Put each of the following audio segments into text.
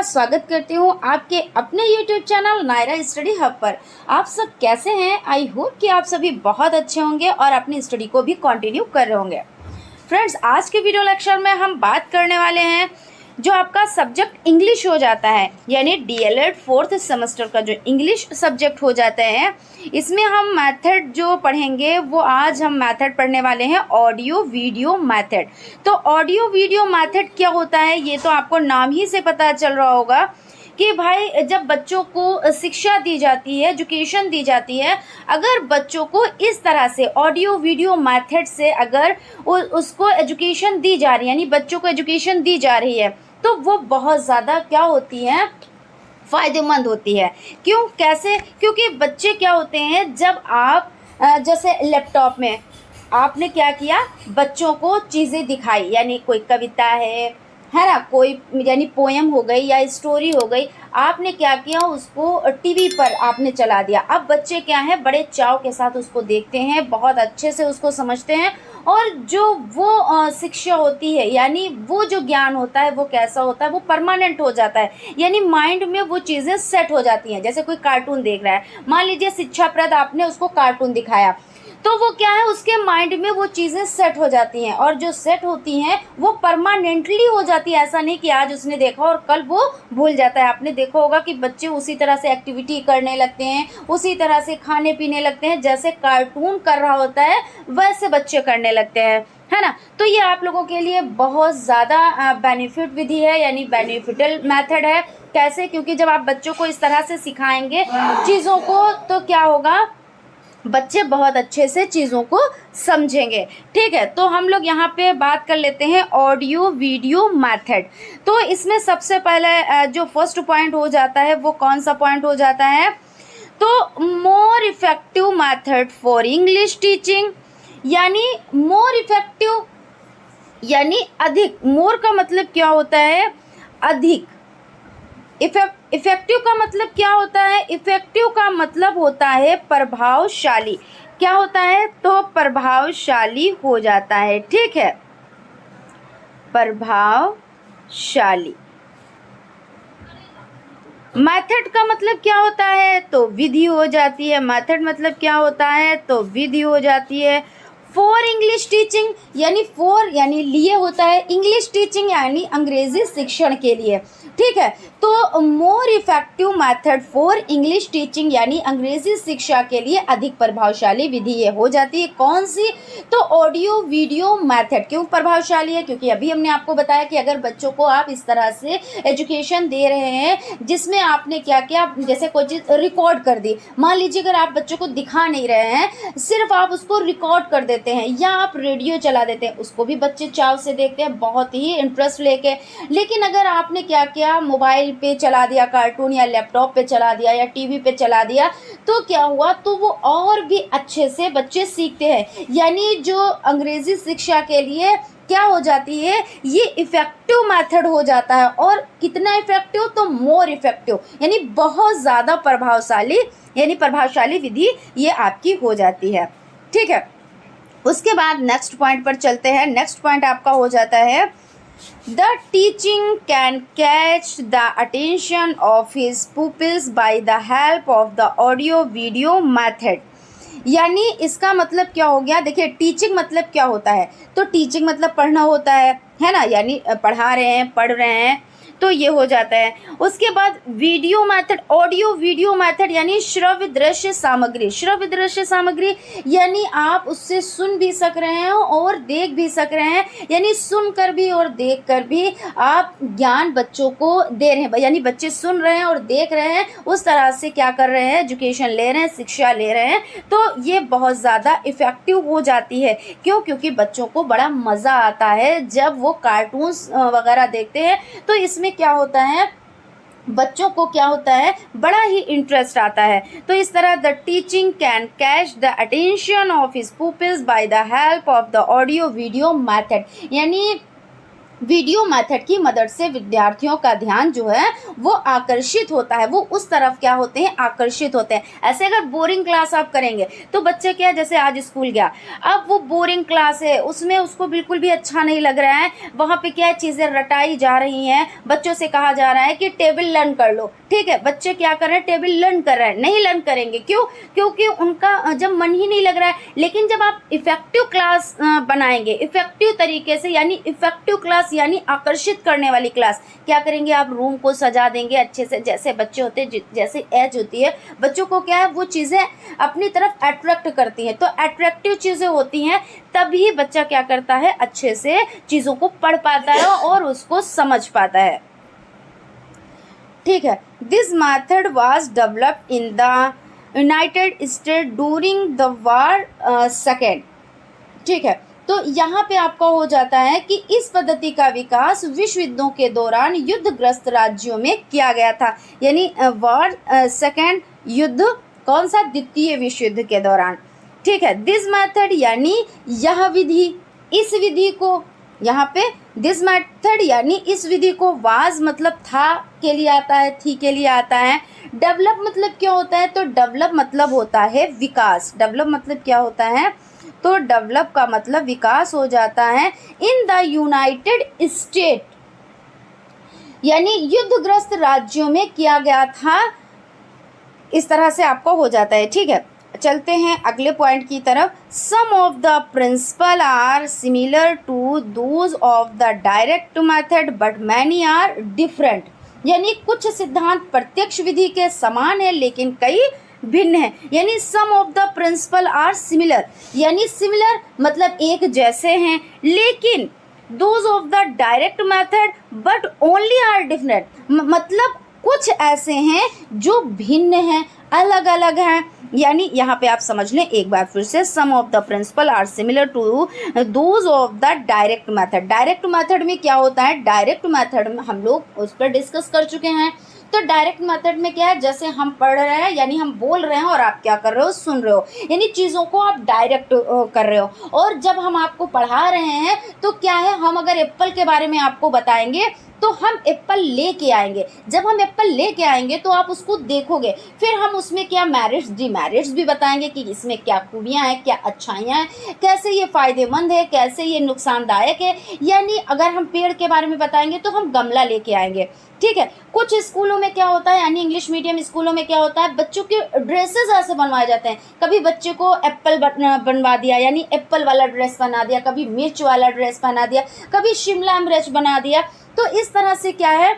स्वागत करती हूँ आपके अपने YouTube channel Nayra study hub पर। आप सब कैसे हैं? आई होप कि आप सभी बहुत अच्छे होंगे और अपनी स्टडी को भी कंटिन्यू कर रहे होंगे। फ्रेंड्स, आज के वीडियो लेक्चर में हम बात करने वाले हैं जो आपका सब्जेक्ट इंग्लिश हो जाता है, यानी DLED 4th सेमेस्टर का जो इंग्लिश सब्जेक्ट हो जाता है, इसमें हम मेथड जो पढ़ेंगे वो आज हम मेथड पढ़ने वाले हैं ऑडियो वीडियो मेथड। तो ऑडियो वीडियो मेथड क्या होता है ये तो आपको नाम ही से पता चल रहा होगा कि भाई जब बच्चों को शिक्षा दी जाती है, एजुकेशन दी जाती है, अगर बच्चों को इस तरह से ऑडियो वीडियो मेथड से अगर उसको एजुकेशन दी जा रही है, यानी बच्चों को एजुकेशन दी जा रही है, तो वो बहुत ज़्यादा क्या होती हैं, फ़ायदेमंद होती है। क्यों, कैसे? क्योंकि बच्चे क्या होते हैं, जब आप जैसे लैपटॉप में आपने क्या किया, बच्चों को चीज़ें दिखाई, यानी कोई कविता है ना, कोई यानी पोएम हो गई या स्टोरी हो गई, आपने क्या किया, उसको टीवी पर आपने चला दिया। अब बच्चे क्या हैं, बड़े चाव के साथ उसको देखते हैं, बहुत अच्छे से उसको समझते हैं, और जो वो शिक्षा होती है, यानी वो जो ज्ञान होता है वो कैसा होता है, वो परमानेंट हो जाता है, यानी माइंड में वो चीज़ें सेट हो जाती हैं। जैसे कोई कार्टून देख रहा है, मान लीजिए शिक्षाप्रद आपने उसको कार्टून दिखाया, तो वो क्या है, उसके माइंड में वो चीज़ें सेट हो जाती हैं, और जो सेट होती हैं वो परमानेंटली हो जाती है। ऐसा नहीं कि आज उसने देखा और कल वो भूल जाता है। आपने देखा होगा कि बच्चे उसी तरह से एक्टिविटी करने लगते हैं, उसी तरह से खाने पीने लगते हैं, जैसे कार्टून कर रहा होता है वैसे बच्चे करने लगते हैं, है ना। तो ये आप लोगों के लिए बहुत ज़्यादा बेनिफिट विधि है, यानी बेनिफिटल मेथड है। कैसे? क्योंकि जब आप बच्चों को इस तरह से सिखाएंगे चीज़ों को, तो क्या होगा, बच्चे बहुत अच्छे से चीज़ों को समझेंगे। ठीक है, तो हम लोग यहाँ पे बात कर लेते हैं ऑडियो वीडियो मेथड। तो इसमें सबसे पहले जो फर्स्ट पॉइंट हो जाता है वो कौन सा पॉइंट हो जाता है, तो more effective method for English teaching, यानी मोर इफेक्टिव यानी अधिक। मोर का मतलब क्या होता है, अधिक। इफेक्टिव का मतलब क्या होता है, इफेक्टिव का मतलब होता है प्रभावशाली। क्या होता है, तो प्रभावशाली हो जाता है। ठीक है, प्रभावशाली। मेथड का मतलब क्या होता है, तो विधि हो जाती है। मेथड मतलब क्या होता है, तो विधि हो जाती है। फॉर इंग्लिश टीचिंग, यानी फॉर यानी लिए होता है, इंग्लिश टीचिंग यानी अंग्रेजी शिक्षण के लिए। ठीक है, तो more effective method for English teaching यानी अंग्रेजी शिक्षा के लिए अधिक प्रभावशाली विधि ये हो जाती है। कौन सी, तो ऑडियो वीडियो मेथड। क्यों प्रभावशाली है, क्योंकि अभी हमने आपको बताया कि अगर बच्चों को आप इस तरह से एजुकेशन दे रहे हैं जिसमें आपने क्या किया, जैसे कोई चीज़ रिकॉर्ड कर दी, मान लीजिए अगर आप बच्चों को दिखा नहीं रहे हैं, सिर्फ आप उसको रिकॉर्ड कर देते हैं या आप रेडियो चला देते हैं, उसको भी बच्चे चाव से देखते हैं, बहुत ही इंटरेस्ट लेके। लेकिन अगर आपने क्या किया, मोबाइल पे चला दिया कार्टून, या लैपटॉप पे चला दिया, या टीवी पे चला दिया, तो क्या हुआ, तो वो और भी अच्छे से बच्चे सीखते हैं। यानी जो अंग्रेजी शिक्षा के लिए क्या हो जाती है, ये इफेक्टिव मेथड हो जाता है। और कितना इफेक्टिव, तो मोर इफेक्टिव, यानी बहुत ज़्यादा प्रभावशाली, यानी प्रभावशाली विधि ये आपकी हो जाती है। ठीक है, उसके बाद नेक्स्ट पॉइंट पर चलते हैं। नेक्स्ट पॉइंट आपका हो जाता है the teaching can catch the attention of his pupils by the help of the audio video method. यानी इसका मतलब क्या हो गया, देखिए टीचिंग मतलब क्या होता है, तो टीचिंग मतलब पढ़ना होता है ना, यानी पढ़ा रहे हैं, पढ़ रहे हैं, तो ये हो जाता है। उसके बाद video method, audio video method यानी श्रव्य दृश्य सामग्री। श्रव्य दृश्य सामग्री यानी आप उससे सुन भी सक रहे हैं और देख भी सक रहे हैं, यानी सुनकर भी और देखकर भी आप ज्ञान बच्चों को दे रहे हैं, यानी बच्चे सुन रहे हैं और देख रहे हैं, उस तरह से क्या कर रहे हैं, एजुकेशन ले रहे हैं, शिक्षा ले रहे हैं। तो ये बहुत ज़्यादा इफ़ेक्टिव हो जाती है। क्यों? क्योंकि बच्चों को बड़ा मज़ा आता है जब वो कार्टून्स वगैरह देखते हैं, तो इसमें क्या होता है, बच्चों को क्या होता है, बड़ा ही इंटरेस्ट आता है। तो इस तरह the teaching can catch the attention of his pupils by the help of the audio video method, यानी वीडियो मेथड की मदद से विद्यार्थियों का ध्यान जो है वो आकर्षित होता है, वो उस तरफ क्या होते हैं, आकर्षित होते हैं। ऐसे अगर बोरिंग क्लास आप करेंगे तो बच्चे क्या है, जैसे आज स्कूल गया, अब वो बोरिंग क्लास है, उसमें उसको बिल्कुल भी अच्छा नहीं लग रहा है, वहाँ पे क्या है, चीज़ें रटाई जा रही हैं, बच्चों से कहा जा रहा है कि टेबल लर्न कर लो, ठीक है, बच्चे क्या कर रहे हैं, टेबल लर्न कर रहे हैं, नहीं लर्न करेंगे, क्यों, क्योंकि उनका जब मन ही नहीं लग रहा है। लेकिन जब आप इफेक्टिव क्लास बनाएंगे, इफेक्टिव तरीके से, यानी इफेक्टिव क्लास यानी आकर्षित करने वाली क्लास, क्या करेंगे आप, रूम को सजा देंगे अच्छे से, जैसे बच्चे होते हैं, जैसे एज होती है बच्चों को, क्या है, वो चीज़ें अपनी तरफ अट्रैक्ट करती हैं, तो अट्रैक्टिव चीज़ें होती हैं, तभी बच्चा क्या करता है, अच्छे से चीज़ों को पढ़ पाता है और उसको समझ पाता है। ठीक है, this method was developed in the United state during the war second. ठीक है, तो यहाँ पे आपका हो जाता है कि इस पद्धति का विकास विश्व युद्धों के दौरान युद्धग्रस्त राज्यों में किया गया था, यानी वॉर सेकेंड युद्ध, कौन सा, द्वितीय विश्व युद्ध के दौरान। ठीक है, दिस मेथड यानी यह विधि, इस विधि को, यहाँ पे दिस मेथड यानी इस विधि को, वाज मतलब था के लिए आता है, थी के लिए आता है, डेवलप मतलब क्या होता है, तो डेवलप मतलब होता है विकास, डेवलप मतलब क्या होता है, तो डेवलप का मतलब विकास हो जाता है, इन द यूनाइटेड स्टेट, यानी युद्धग्रस्त राज्यों में किया गया था, इस तरह से आपको हो जाता है। ठीक है, चलते हैं अगले पॉइंट की तरफ। Some of the principle are similar to those of the direct method but many are different, यानी कुछ सिद्धांत प्रत्यक्ष विधि के समान है लेकिन कई भिन्न है, यानी some of the principle are similar, यानी सिमिलर मतलब एक जैसे हैं, लेकिन those of the direct method but only are different, मतलब कुछ ऐसे हैं जो भिन्न हैं, अलग अलग हैं। यानी यहाँ पे आप समझ लें एक बार फिर से, some of the principle are similar to those of the direct method. Direct method में क्या होता है, डायरेक्ट मेथड में हम लोग उस पर डिस्कस कर चुके हैं। तो डायरेक्ट मेथड में क्या है, जैसे हम पढ़ रहे हैं, यानी हम बोल रहे हैं और आप क्या कर रहे हो, सुन रहे हो, यानी चीज़ों को आप डायरेक्ट कर रहे हो। और जब हम आपको पढ़ा रहे हैं तो क्या है, हम अगर एप्पल के बारे में आपको बताएंगे तो हम एप्पल लेके आएंगे, जब हम एप्पल लेके आएंगे तो आप उसको देखोगे, फिर हम उसमें क्या मेरिट्स डिमेरिट्स भी बताएंगे कि इसमें क्या खूबियां हैं, क्या अच्छाइयां हैं, कैसे ये फ़ायदेमंद है, कैसे ये नुकसानदायक है। यानी अगर हम पेड़ के बारे में बताएंगे तो हम गमला लेके आएंगे। ठीक है, कुछ स्कूलों में क्या होता है, यानी इंग्लिश मीडियम स्कूलों में क्या होता है, बच्चों के ड्रेसेस ऐसे बनवाए जाते हैं, कभी बच्चे को एप्पल बनवा दिया, यानी एप्पल वाला ड्रेस बना दिया, कभी मिर्च वाला ड्रेस बना दिया, कभी शिमला मिर्च बना दिया। तो इस तरह से क्या है,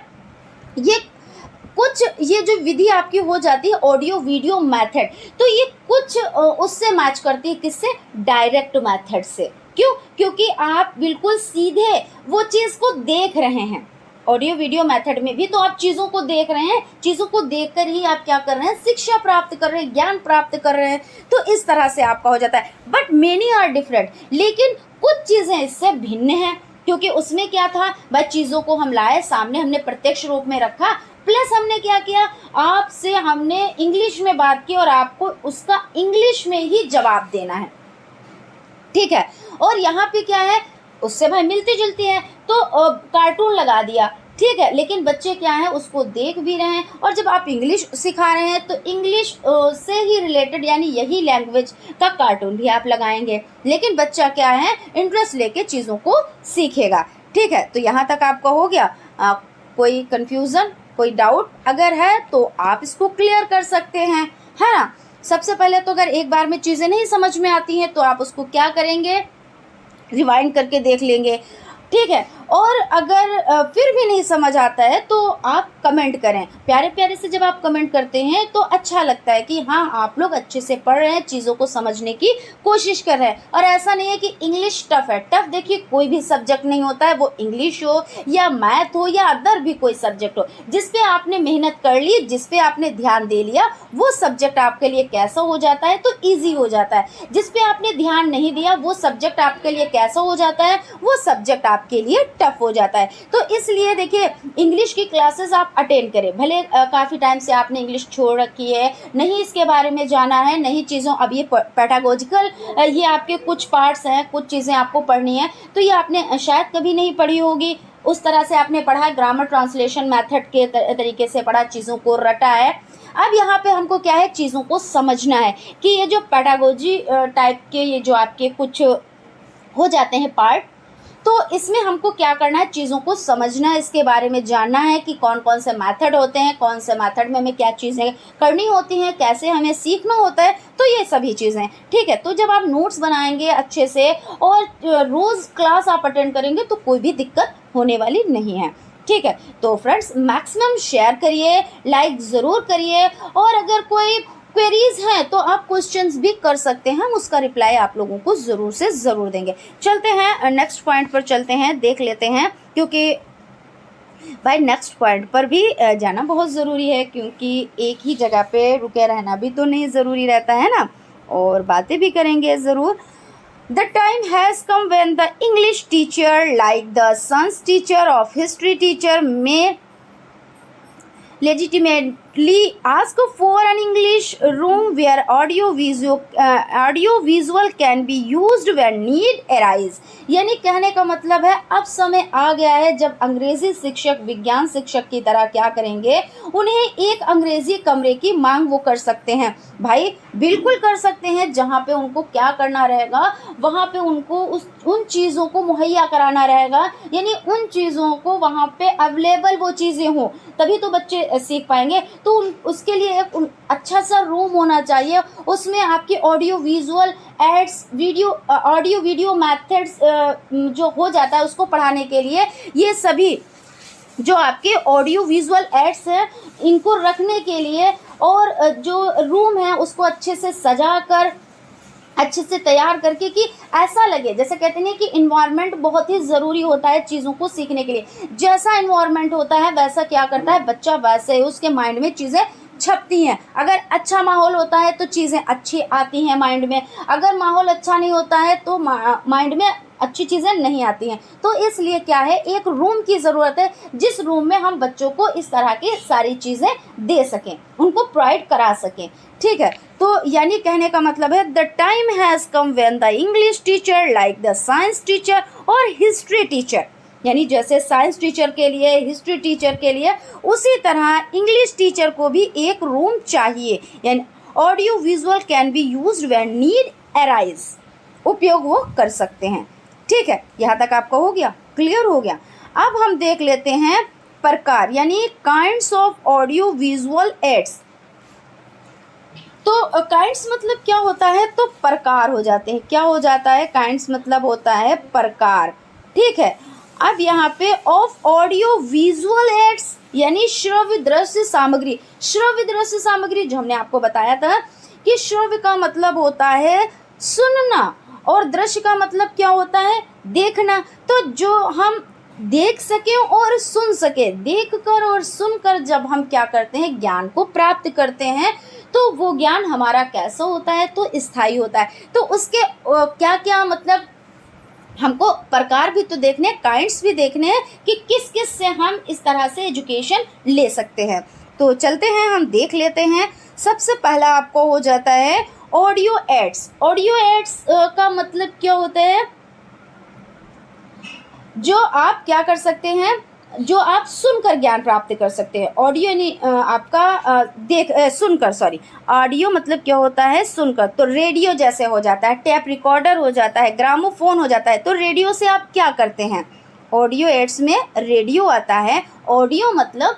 ये जो विधि आपकी हो जाती है ऑडियो वीडियो मेथड, तो ये कुछ उससे मैच करती है, किससे, डायरेक्ट मेथड से। क्यों, क्योंकि आप बिल्कुल सीधे वो चीज़ को देख रहे हैं। ऑडियो वीडियो मेथड में भी तो आप चीज़ों को देख रहे हैं, चीज़ों को देखकर ही आप क्या कर रहे हैं, शिक्षा प्राप्त कर रहे हैं, ज्ञान प्राप्त कर रहे हैं। तो इस तरह से आपका हो जाता है। बट मेनी आर डिफरेंट, लेकिन कुछ चीज़ें इससे भिन्न हैं, क्योंकि उसमें क्या था भाई, चीज़ों को हम लाए सामने, हमने प्रत्यक्ष रूप में रखा, प्लस हमने क्या किया, आपसे हमने इंग्लिश में बात की और आपको उसका इंग्लिश में ही जवाब देना है। ठीक है, और यहाँ पे क्या है, उससे भाई मिलती जुलती है, तो कार्टून लगा दिया, ठीक है, लेकिन बच्चे क्या है, उसको देख भी रहे हैं। और जब आप इंग्लिश सिखा रहे हैं तो इंग्लिश से ही रिलेटेड, यानी यही लैंग्वेज का कार्टून भी आप लगाएंगे, लेकिन बच्चा क्या है, इंटरेस्ट लेके चीज़ों को सीखेगा। ठीक है, तो यहाँ तक आपका हो गया। कोई कन्फ्यूज़न, कोई डाउट अगर है तो आप इसको क्लियर कर सकते हैं, है ना। सबसे पहले तो अगर एक बार में चीज़ें नहीं समझ में आती हैं तो आप उसको क्या करेंगे, रिवाइंड करके देख लेंगे। ठीक है, और अगर फिर भी नहीं समझ आता है तो आप कमेंट करें। प्यारे प्यारे से जब आप कमेंट करते हैं तो अच्छा लगता है कि हाँ, आप लोग अच्छे से पढ़ रहे हैं, चीज़ों को समझने की कोशिश कर रहे हैं। और ऐसा नहीं है कि इंग्लिश टफ है, टफ देखिए कोई भी सब्जेक्ट नहीं होता है, वो इंग्लिश हो या मैथ हो या अदर भी कोई सब्जेक्ट हो, जिस पे आपने मेहनत कर ली, जिस पे आपने ध्यान दे लिया, वो सब्जेक्ट आपके लिए कैसा हो जाता है, तो ईजी हो जाता है। जिस पे आपने ध्यान नहीं दिया, वो सब्जेक्ट आपके लिए कैसा हो जाता है, वो सब्जेक्ट आपके लिए टफ हो जाता है। तो इसलिए देखिए, इंग्लिश की क्लासेस आप अटेंड करें, भले काफ़ी टाइम से आपने इंग्लिश छोड़ रखी है, नहीं इसके बारे में जाना है, नहीं चीज़ों, अब ये पेडागोजिकल ये आपके कुछ पार्ट्स हैं, कुछ चीज़ें आपको पढ़नी है, तो ये आपने शायद कभी नहीं पढ़ी होगी, उस तरह से आपने पढ़ा है, ग्रामर ट्रांसलेशन मेथड के तरीके से पढ़ा, चीज़ों को रटा है। अब यहाँ पे हमको क्या है, चीज़ों को समझना है कि ये जो पेडागोजी टाइप के ये जो आपके कुछ हो जाते हैं पार्ट, तो इसमें हमको क्या करना है, चीज़ों को समझना है, इसके बारे में जानना है कि कौन कौन से मेथड होते हैं, कौन से मेथड में हमें क्या चीज़ें करनी होती हैं, कैसे हमें सीखना होता है, तो ये सभी चीज़ें, ठीक है। तो जब आप नोट्स बनाएंगे अच्छे से और रोज़ क्लास आप अटेंड करेंगे तो कोई भी दिक्कत होने वाली नहीं है, ठीक है। तो फ्रेंड्स, मैक्सिमम शेयर करिए, लाइक ज़रूर करिए, और अगर कोई क्वेरीज हैं तो आप क्वेश्चंस भी कर सकते हैं, हम उसका रिप्लाई आप लोगों को ज़रूर से ज़रूर देंगे। चलते हैं नेक्स्ट पॉइंट पर, चलते हैं, देख लेते हैं, क्योंकि भाई नेक्स्ट पॉइंट पर भी जाना बहुत ज़रूरी है, क्योंकि एक ही जगह पे रुके रहना भी तो नहीं ज़रूरी रहता है ना, और बातें भी करेंगे ज़रूर। The time has come when the English teacher, like the science teacher of history teacher, may legitimately ask for an English room where audio visual can be used when need arise। यानी कहने का मतलब है, अब समय आ गया है जब अंग्रेजी शिक्षक विज्ञान शिक्षक की तरह क्या करेंगे, उन्हें एक अंग्रेजी कमरे की मांग वो कर सकते हैं। भाई बिल्कुल कर सकते हैं, जहाँ पे उनको क्या करना रहेगा, वहाँ पे उनको उन चीज़ों को मुहैया कराना रहेगा, यानी उन चीज़ों को वहाँ पे अवेलेबल वो चीज़ें हों, तभी तो बच्चे सीख पाएंगे। तो उसके लिए एक अच्छा सा रूम होना चाहिए, उसमें आपकी audio visual aids, audio video methods जो हो जाता है उसको पढ़ाने के लिए, ये सभी जो आपके ऑडियो विजुअल एड्स हैं इनको रखने के लिए, और जो रूम है उसको अच्छे से सजा कर, अच्छे से तैयार करके, कि ऐसा लगे, जैसे कहते हैं कि इन्वायरमेंट बहुत ही ज़रूरी होता है चीज़ों को सीखने के लिए। जैसा इन्वायरमेंट होता है वैसा क्या करता है बच्चा, वैसे ही उसके माइंड में चीज़ें छपती हैं। अगर अच्छा माहौल होता है तो चीज़ें अच्छी आती हैं माइंड में, अगर माहौल अच्छा नहीं होता है तो माइंड में अच्छी चीज़ें नहीं आती हैं। तो इसलिए क्या है, एक रूम की ज़रूरत है, जिस रूम में हम बच्चों को इस तरह की सारी चीज़ें दे सकें, उनको प्रोवाइड करा सकें, ठीक है। तो यानी कहने का मतलब है, the time has come when the English teacher, like the science teacher और हिस्ट्री टीचर, यानी जैसे साइंस टीचर के लिए, हिस्ट्री टीचर के लिए, उसी तरह इंग्लिश टीचर को भी एक रूम चाहिए, यानी audio visual can be used when need arise, उपयोग वो कर सकते हैं, ठीक है। यहाँ तक आपका हो गया, क्लियर हो गया। अब हम देख लेते हैं प्रकार, यानी kinds of audio visual aids. तो काइंड्स मतलब क्या होता है, तो प्रकार हो जाते हैं, क्या हो जाता है, काइंड्स मतलब होता है प्रकार, ठीक है। अब यहाँ पे ऑफ ऑडियो विजुअल एड्स, यानी श्रव्य दृश्य सामग्री। श्रव्य दृश्य सामग्री जो हमने आपको बताया था कि श्रव्य का मतलब होता है सुनना, और दृश्य का मतलब क्या होता है, देखना। तो जो हम देख सके और सुन सके, देख कर और सुनकर जब हम क्या करते हैं, ज्ञान को प्राप्त करते हैं, तो वो ज्ञान हमारा कैसा होता है, तो स्थायी होता है। तो उसके क्या क्या मतलब, हमको प्रकार भी तो देखने, काइंड्स भी देखने हैं कि किस किस से हम इस तरह से एजुकेशन ले सकते हैं। तो चलते हैं, हम देख लेते हैं। सबसे पहला आपको हो जाता है ऑडियो एड्स। ऑडियो एड्स का मतलब क्या होता है, जो आप क्या कर सकते हैं, जो आप सुनकर ज्ञान प्राप्त कर सकते हैं। ऑडियो नहीं आपका सुनकर, सॉरी, ऑडियो मतलब क्या होता है, सुनकर। तो रेडियो जैसे हो जाता है, टेप रिकॉर्डर हो जाता है, ग्रामोफोन हो जाता है। तो रेडियो से आप क्या करते हैं, ऑडियो एड्स में रेडियो आता है। ऑडियो मतलब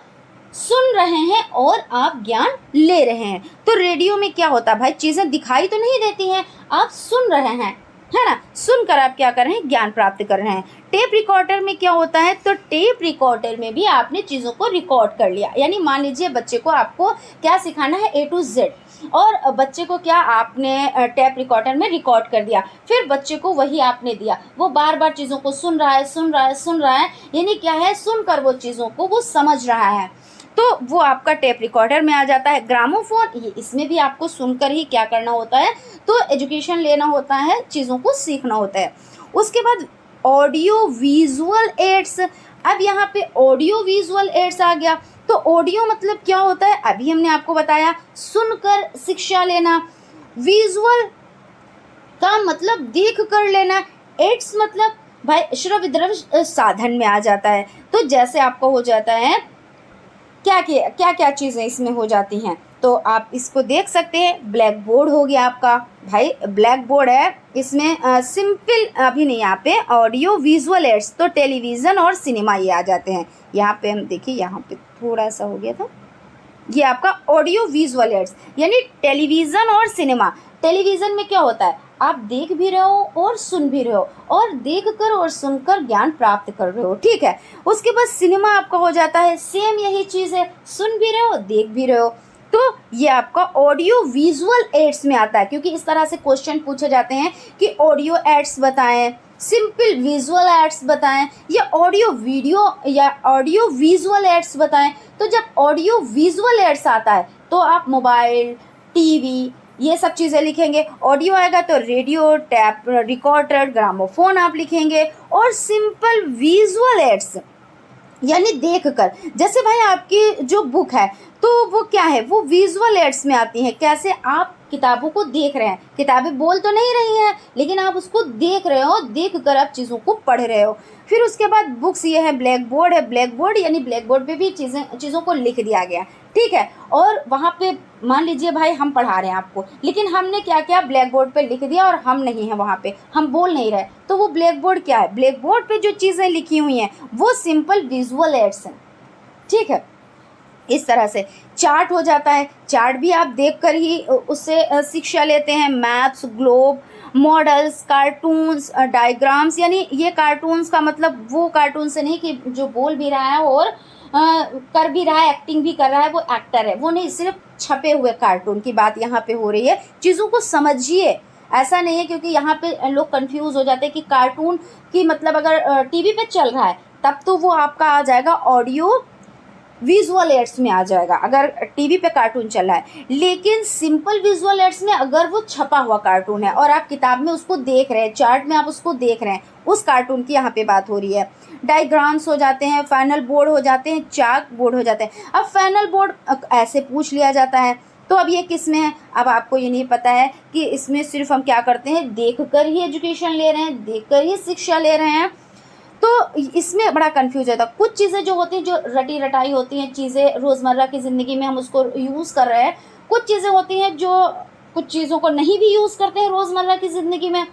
सुन रहे हैं और आप ज्ञान ले रहे हैं। तो रेडियो में क्या होता है भाई, चीज़ें दिखाई तो नहीं देती हैं, आप सुन रहे हैं, है ना, सुनकर आप क्या कर रहे हैं, ज्ञान प्राप्त कर रहे हैं। टेप रिकॉर्डर में क्या होता है, तो टेप रिकॉर्डर में भी आपने चीज़ों को रिकॉर्ड कर लिया। यानी मान लीजिए बच्चे को आपको क्या सिखाना है, A to Z, और बच्चे को क्या आपने टेप रिकॉर्डर में रिकॉर्ड कर दिया, फिर बच्चे को वही आपने दिया, वो बार बार चीज़ों को सुन रहा है, यानी क्या है, सुनकर वो चीज़ों को वो समझ रहा है, तो वो आपका टेप रिकॉर्डर में आ जाता है। ग्रामोफोन, ये इसमें भी आपको सुनकर ही क्या करना होता है, तो एजुकेशन लेना होता है, चीज़ों को सीखना होता है। उसके बाद ऑडियो विजुअल एड्स। अब यहाँ पे ऑडियो विजुअल एड्स आ गया। तो ऑडियो मतलब क्या होता है, अभी हमने आपको बताया, सुनकर शिक्षा लेना। विजुअल का मतलब देख कर लेना। एड्स मतलब भाई श्रव्य द्रव्य साधन में आ जाता है। तो जैसे आपको हो जाता है क्या क्या चीज़ें इसमें हो जाती हैं, तो आप इसको देख सकते हैं। ब्लैक बोर्ड हो गया आपका, भाई ब्लैक बोर्ड है, इसमें सिंपल अभी नहीं, यहाँ पे ऑडियो विजुअल एड्स, तो टेलीविज़न और सिनेमा ये आ जाते हैं। यहाँ पे हम देखिए, यहाँ पे थोड़ा सा हो गया था, ये आपका ऑडियो विजुअल एड्स यानी टेलीविज़न और सिनेमा। टेलीविज़न में क्या होता है, आप देख भी रहे हो और सुन भी रहे हो, और देख कर और सुनकर ज्ञान प्राप्त कर रहे हो, ठीक है। उसके बाद सिनेमा आपका हो जाता है, सेम यही चीज़ है, सुन भी रहे हो देख भी रहे हो। तो ये आपका ऑडियो विजुअल एड्स में आता है, क्योंकि इस तरह से क्वेश्चन पूछे जाते हैं कि ऑडियो एड्स बताएं, सिंपल विजुअल एड्स बताएं, या ऑडियो वीडियो या ऑडियो विजुअल एड्स बताएं। तो जब ऑडियो विजुअल एड्स आता है तो आप मोबाइल, टीवी, ये सब चीज़ें लिखेंगे। ऑडियो आएगा तो रेडियो, टैप रिकॉर्डर, ग्रामोफोन आप लिखेंगे। और सिंपल विजुअल एड्स यानी देख कर, जैसे भाई आपकी जो बुक है तो वो क्या है, वो विजुअल एड्स में आती है। कैसे, आप किताबों को देख रहे हैं, किताबें बोल तो नहीं रही हैं लेकिन आप उसको देख रहे हो, देख कर आप चीज़ों को पढ़ रहे हो। फिर उसके बाद बुक्स, ये है ब्लैक बोर्ड है, ब्लैक बोर्ड यानी ब्लैक बोर्ड पे भी चीज़ों को लिख दिया गया, ठीक है। और वहाँ पे मान लीजिए भाई हम पढ़ा रहे हैं आपको, लेकिन हमने क्या किया, ब्लैक बोर्ड पे लिख दिया और हम नहीं हैं वहाँ पे, हम बोल नहीं रहे, तो वो ब्लैक बोर्ड क्या है, ब्लैक बोर्ड पे जो चीज़ें लिखी हुई हैं वो सिंपल विजुअल एड्स हैं, ठीक है। इस तरह से चार्ट हो जाता है, चार्ट भी आप देखकर ही उससे शिक्षा लेते हैं। Maps, globe, models, cartoons, diagrams, यानी ये कार्टून्स का मतलब वो कार्टून से नहीं कि जो बोल भी रहा है और कर भी रहा है, एक्टिंग भी कर रहा है, वो एक्टर है, वो नहीं, सिर्फ छपे हुए कार्टून की बात यहाँ पे हो रही है। चीज़ों को समझिए, ऐसा नहीं है, क्योंकि यहाँ पे लोग कंफ्यूज हो जाते हैं कि कार्टून की मतलब अगर टीवी पे चल रहा है तब तो वो आपका आ जाएगा ऑडियो विजुअल एड्स में आ जाएगा, अगर टीवी पे कार्टून चल रहा है। लेकिन सिंपल विजुअल एड्स में अगर वो छपा हुआ कार्टून है और आप किताब में उसको देख रहे हैं, चार्ट में आप उसको देख रहे हैं, उस कार्टून की यहाँ पे बात हो रही है। डायग्राम्स हो जाते हैं, फाइनल बोर्ड हो जाते हैं, चाक बोर्ड हो जाते हैं। अब फाइनल बोर्ड ऐसे पूछ लिया जाता है, तो अब ये किस में है, अब आपको ये नहीं पता है कि इसमें सिर्फ हम क्या करते हैं, देख कर ही एजुकेशन ले रहे हैं, देख कर ही शिक्षा ले रहे हैं। तो इसमें बड़ा कंफ्यूज होता है। कुछ चीज़ें जो होती हैं, जो रटी रटाई होती हैं चीज़ें, रोज़मर्रा की ज़िंदगी में हम उसको यूज़ कर रहे हैं। कुछ चीज़ें होती हैं जो कुछ चीज़ों को नहीं भी यूज़ करते हैं रोज़मर्रा की ज़िंदगी में,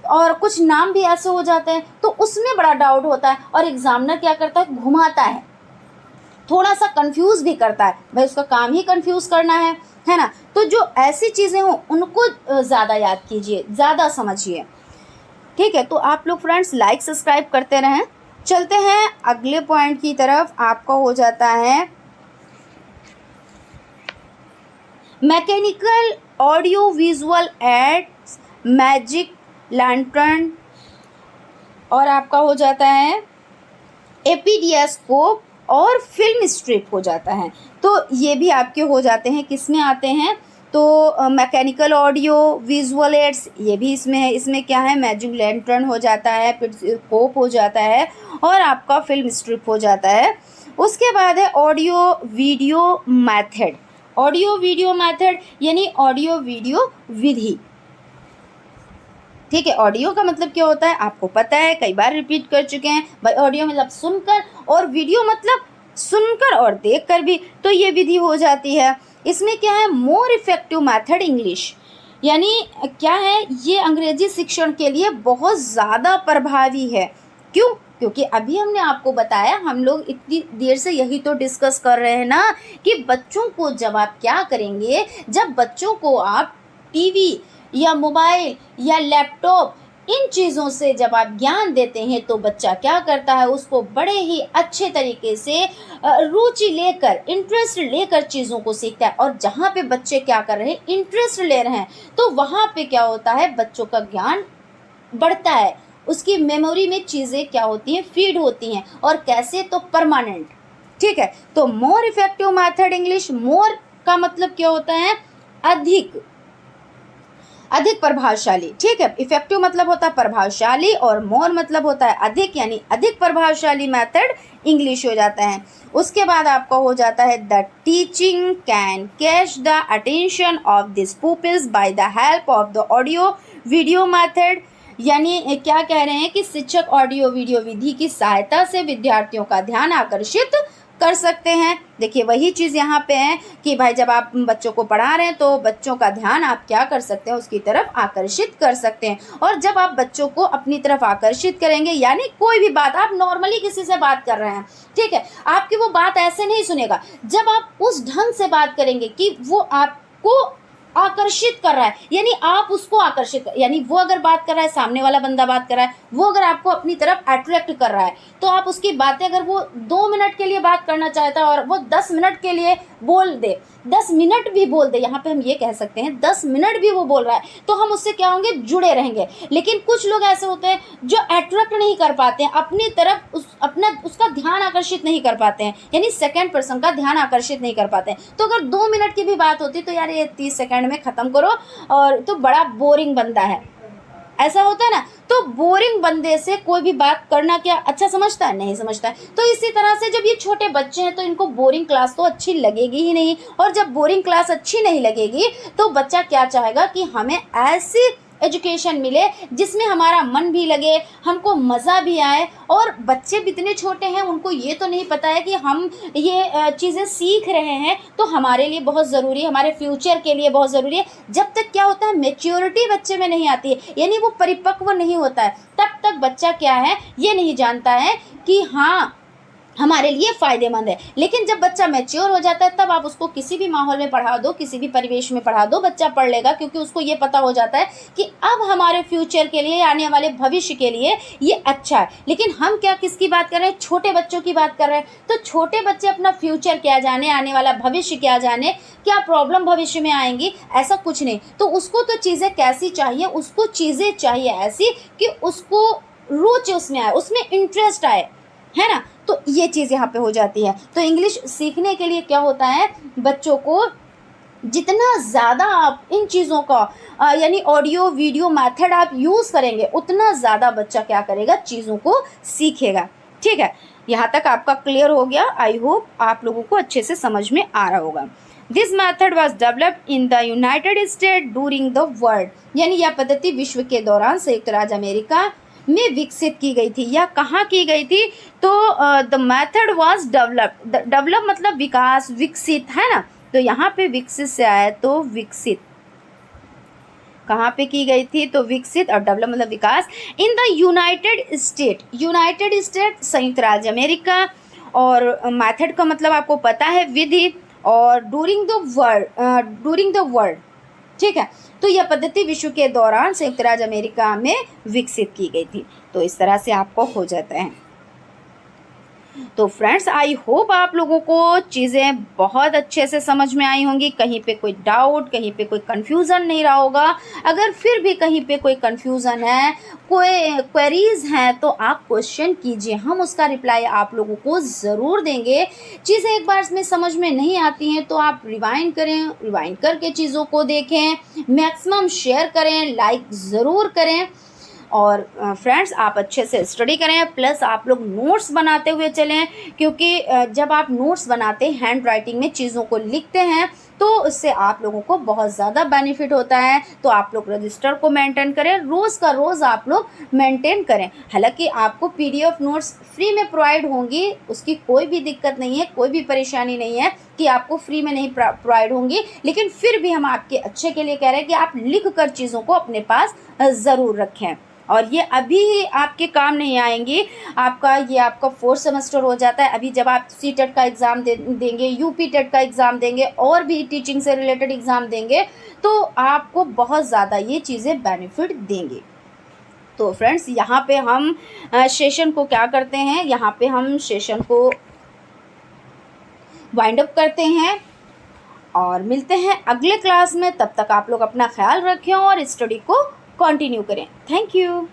और कुछ नाम भी ऐसे हो जाते हैं, तो उसमें बड़ा डाउट होता है। और एग्जामिनर क्या करता है, घुमाता है, थोड़ा सा कंफ्यूज भी करता है, भाई उसका काम ही कंफ्यूज करना है ना। तो जो ऐसी चीज़ें हों उनको ज़्यादा याद कीजिए, ज़्यादा समझिए, ठीक है। तो आप लोग फ्रेंड्स लाइक सब्सक्राइब करते रहें। चलते हैं अगले पॉइंट की तरफ। आपका हो जाता है mechanical audio visual aids, magic lantern, और आपका हो जाता है एपीडियास्कोप और फिल्म स्ट्रिप हो जाता है। तो ये भी आपके हो जाते हैं, किस में आते हैं, तो मैकेनिकल ऑडियो विजुअल एड्स ये भी इसमें है। इसमें क्या है, मैजिक लैंटर्न हो जाता है, पेरिस्कोप हो जाता है, और आपका फिल्म स्ट्रिप हो जाता है। उसके बाद है audio video method. Audio video method यानी ऑडियो वीडियो विधि, ठीक है। ऑडियो का मतलब क्या होता है आपको पता है, कई बार रिपीट कर चुके हैं भाई। ऑडियो मतलब सुनकर, और वीडियो मतलब सुनकर और देखकर भी, तो ये विधि हो जाती है। इसमें क्या है, मोर इफेक्टिव मेथड इंग्लिश, यानी क्या है, ये अंग्रेजी शिक्षण के लिए बहुत ज़्यादा प्रभावी है। क्यों, क्योंकि अभी हमने आपको बताया, हम लोग इतनी देर से यही तो डिस्कस कर रहे हैं ना कि बच्चों को जब आप क्या करेंगे, जब बच्चों को आप टीवी या मोबाइल या लैपटॉप इन चीज़ों से जब आप ज्ञान देते हैं तो बच्चा क्या करता है, उसको बड़े ही अच्छे तरीके से रुचि लेकर, इंटरेस्ट लेकर चीज़ों को सीखता है। और जहाँ पे बच्चे क्या कर रहे हैं, इंटरेस्ट ले रहे हैं, तो वहाँ पे क्या होता है, बच्चों का ज्ञान बढ़ता है, उसकी मेमोरी में चीज़ें क्या होती हैं, फीड होती हैं। और कैसे, तो परमानेंट, ठीक है। तो मोर इफेक्टिव मेथड इंग्लिश, मोर का मतलब क्या होता है, अधिक, अधिक प्रभावशाली, ठीक है। इफेक्टिव मतलब होता है प्रभावशाली और मोर मतलब होता है अधिक, यानी अधिक प्रभावशाली मेथड इंग्लिश हो जाता है। उसके बाद आपका हो जाता है the teaching can catch the attention of this pupils by the help of the audio video method, यानी क्या कह रहे हैं कि शिक्षक ऑडियो वीडियो विधि की सहायता से विद्यार्थियों का ध्यान आकर्षित कर सकते हैं। देखिए वही चीज़ यहाँ पे है कि भाई जब आप बच्चों को पढ़ा रहे हैं तो बच्चों का ध्यान आप क्या कर सकते हैं, उसकी तरफ आकर्षित कर सकते हैं। और जब आप बच्चों को अपनी तरफ आकर्षित करेंगे, यानी कोई भी बात आप नॉर्मली किसी से बात कर रहे हैं, ठीक है, आपकी वो बात ऐसे नहीं सुनेगा। जब आप उस ढंग से बात करेंगे कि वो आपको आकर्षित कर रहा है, यानी आप उसको आकर्षित, यानी वो अगर बात कर रहा है, सामने वाला बंदा बात कर रहा है, वो अगर आपको अपनी तरफ अट्रैक्ट कर रहा है, तो आप उसकी बातें, अगर वो 2 मिनट के लिए बात करना चाहता है और वो 10 मिनट के लिए बोल दे, 10 मिनट भी बोल दे, यहाँ पे हम ये कह सकते हैं 10 मिनट भी वो बोल रहा है, तो हम उससे क्या होंगे, जुड़े रहेंगे। लेकिन कुछ लोग ऐसे होते हैं जो अट्रैक्ट नहीं कर पाते हैं अपनी तरफ, उसका ध्यान आकर्षित नहीं कर पाते हैं, यानी सेकंड पर्सन का ध्यान आकर्षित नहीं कर पाते हैं। तो अगर 2 मिनट की भी बात होती तो यार ये 30 सेकंड में ख़त्म करो, और तो बड़ा बोरिंग बंदा है, ऐसा होता है ना। तो बोरिंग बंदे से कोई भी बात करना क्या अच्छा समझता है, नहीं समझता है। तो इसी तरह से जब ये छोटे बच्चे हैं तो इनको बोरिंग क्लास तो अच्छी लगेगी ही नहीं, और जब बोरिंग क्लास अच्छी नहीं लगेगी तो बच्चा क्या चाहेगा कि हमें ऐसी एजुकेशन मिले जिसमें हमारा मन भी लगे, हमको मज़ा भी आए। और बच्चे भी इतने छोटे हैं, उनको ये तो नहीं पता है कि हम ये चीज़ें सीख रहे हैं तो हमारे लिए बहुत ज़रूरी है, हमारे फ्यूचर के लिए बहुत ज़रूरी है। जब तक क्या होता है, मैच्योरिटी बच्चे में नहीं आती है, यानी वो परिपक्व नहीं होता है, तब तक बच्चा क्या है ये नहीं जानता है कि हाँ हमारे लिए फ़ायदेमंद है। लेकिन जब बच्चा मैच्योर हो जाता है तब आप उसको किसी भी माहौल में पढ़ा दो, किसी भी परिवेश में पढ़ा दो, बच्चा पढ़ लेगा, क्योंकि उसको ये पता हो जाता है कि अब हमारे फ्यूचर के लिए, आने वाले भविष्य के लिए ये अच्छा है। लेकिन हम क्या किसकी बात कर रहे हैं, छोटे बच्चों की बात कर रहे हैं। तो छोटे बच्चे अपना फ्यूचर क्या जाने, आने वाला भविष्य क्या जाने, क्या प्रॉब्लम भविष्य में आएंगी, ऐसा कुछ नहीं। तो उसको तो चीज़ें कैसी चाहिए, उसको चीज़ें चाहिए ऐसी कि उसको रुचि उसमें आए, उसमें इंटरेस्ट आए, है ना। तो ये चीज़ यहाँ पे हो जाती है। तो इंग्लिश सीखने के लिए क्या होता है, बच्चों को जितना ज़्यादा आप इन चीज़ों का यानी ऑडियो वीडियो मेथड आप यूज़ करेंगे, उतना ज़्यादा बच्चा क्या करेगा, चीज़ों को सीखेगा। ठीक है, यहाँ तक आपका क्लियर हो गया। आई होप आप लोगों को अच्छे से समझ में आ रहा होगा। This method was developed in the United state during the world, यानी यह पद्धति विश्व के दौरान संयुक्त राज्य अमेरिका में विकसित की गई थी, या कहाँ की गई थी, तो the method was developed, develop मतलब विकास, विकसित, है ना। तो यहाँ पे विकसित से आया, तो विकसित कहाँ पे की गई थी, तो विकसित, और डेवलप मतलब विकास, in the United State, United State संयुक्त राज्य अमेरिका। और मेथड का मतलब आपको पता है विधि, और ड्यूरिंग द वर्ल्ड, ठीक है। तो यह पद्धति विश्व के दौरान संयुक्त राज्य अमेरिका में विकसित की गई थी। तो इस तरह से आपको हो जाता है। तो फ्रेंड्स, आई होप आप लोगों को चीज़ें बहुत अच्छे से समझ में आई होंगी, कहीं पे कोई डाउट, कहीं पे कोई कन्फ्यूज़न नहीं रहा होगा। अगर फिर भी कहीं पे कोई कन्फ्यूज़न है, कोई क्वेरीज़ हैं, तो आप क्वेश्चन कीजिए, हम उसका रिप्लाई आप लोगों को ज़रूर देंगे। चीज़ें एक बार में समझ में नहीं आती हैं तो आप रिवाइंड करें, रिवाइंड करके चीज़ों को देखें, मैक्सिमम शेयर करें, लाइक ज़रूर करें। और फ्रेंड्स, आप अच्छे से स्टडी करें, प्लस आप लोग नोट्स बनाते हुए चलें, क्योंकि जब आप नोट्स बनाते हैं, हैंड राइटिंग में चीज़ों को लिखते हैं, तो उससे आप लोगों को बहुत ज़्यादा बेनिफिट होता है। तो आप लोग रजिस्टर को मेंटेन करें, रोज़ का रोज़ आप लोग मेंटेन करें। हालांकि आपको PDF नोट्स फ्री में प्रोवाइड होंगी, उसकी कोई भी दिक्कत नहीं है, कोई भी परेशानी नहीं है कि आपको फ्री में नहीं प्रोवाइड होंगी। लेकिन फिर भी हम आपके अच्छे के लिए कह रहे हैं कि आप लिख कर चीज़ों को अपने पास ज़रूर रखें। और ये अभी आपके काम नहीं आएंगी, ये आपका 4th सेमेस्टर हो जाता है। अभी जब आप CTET का एग्ज़ाम देंगे, UP TET का एग्ज़ाम देंगे, और भी टीचिंग से रिलेटेड एग्ज़ाम देंगे, तो आपको बहुत ज़्यादा ये चीज़ें बेनिफिट देंगी। तो फ्रेंड्स, यहाँ पे हम सेशन को क्या करते हैं, यहाँ पे हम सेशन को वाइंड अप करते हैं और मिलते हैं अगले क्लास में। तब तक आप लोग अपना ख्याल रखें और स्टडी को कंटिन्यू करें। Thank you.